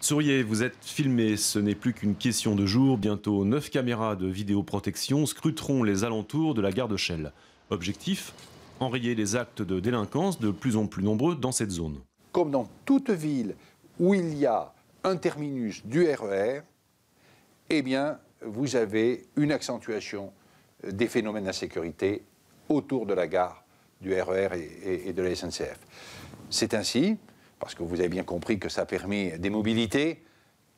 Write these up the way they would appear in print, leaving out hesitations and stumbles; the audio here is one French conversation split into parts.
Souriez, vous êtes filmé, ce n'est plus qu'une question de jours. Bientôt, 9 caméras de vidéoprotection scruteront les alentours de la gare de Chelles. Objectif, enrayer les actes de délinquance de plus en plus nombreux dans cette zone. Comme dans toute ville où il y a un terminus du RER, eh bien, vous avez une accentuation des phénomènes d'insécurité autour de la gare du RER et de la SNCF. C'est ainsi, parce que vous avez bien compris que ça permet des mobilités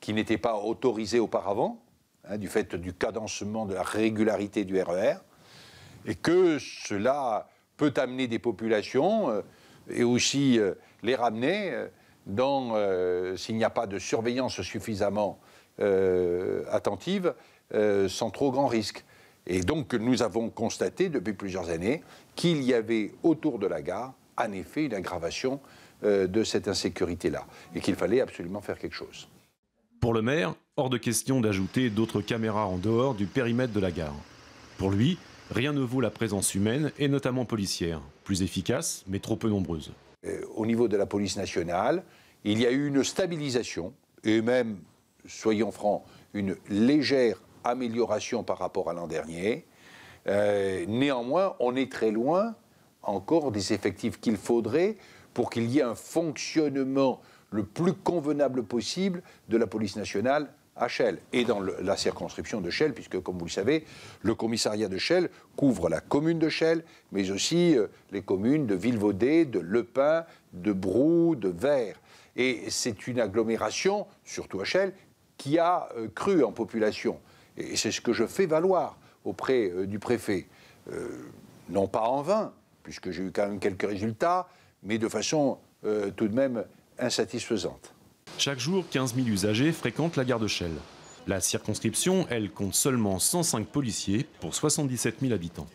qui n'étaient pas autorisées auparavant, du fait du cadencement, de la régularité du RER, et que cela peut amener des populations et aussi les ramener s'il n'y a pas de surveillance suffisamment attentive, sans trop grand risque. Et donc nous avons constaté depuis plusieurs années qu'il y avait autour de la gare, en effet, une aggravation de cette insécurité-là, et qu'il fallait absolument faire quelque chose. Pour le maire, hors de question d'ajouter d'autres caméras en dehors du périmètre de la gare. Pour lui, rien ne vaut la présence humaine, et notamment policière, plus efficace, mais trop peu nombreuse. Au niveau de la police nationale, il y a eu une stabilisation, et même, soyons francs, une légère amélioration par rapport à l'an dernier. Néanmoins, on est très loin encore des effectifs qu'il faudrait pour qu'il y ait un fonctionnement le plus convenable possible de la police nationale à Chelles et dans la circonscription de Chelles, puisque, comme vous le savez, le commissariat de Chelles couvre la commune de Chelles, mais aussi les communes de Vilvoday, de Lepin, de Brou, de Vert. Et c'est une agglomération, surtout à Chelles, qui a cru en population. Et c'est ce que je fais valoir auprès du préfet. Non pas en vain, puisque j'ai eu quand même quelques résultats, mais de façon tout de même insatisfaisante. Chaque jour, 15 000 usagers fréquentent la gare de Chelles. La circonscription, elle, compte seulement 105 policiers pour 77 000 habitants.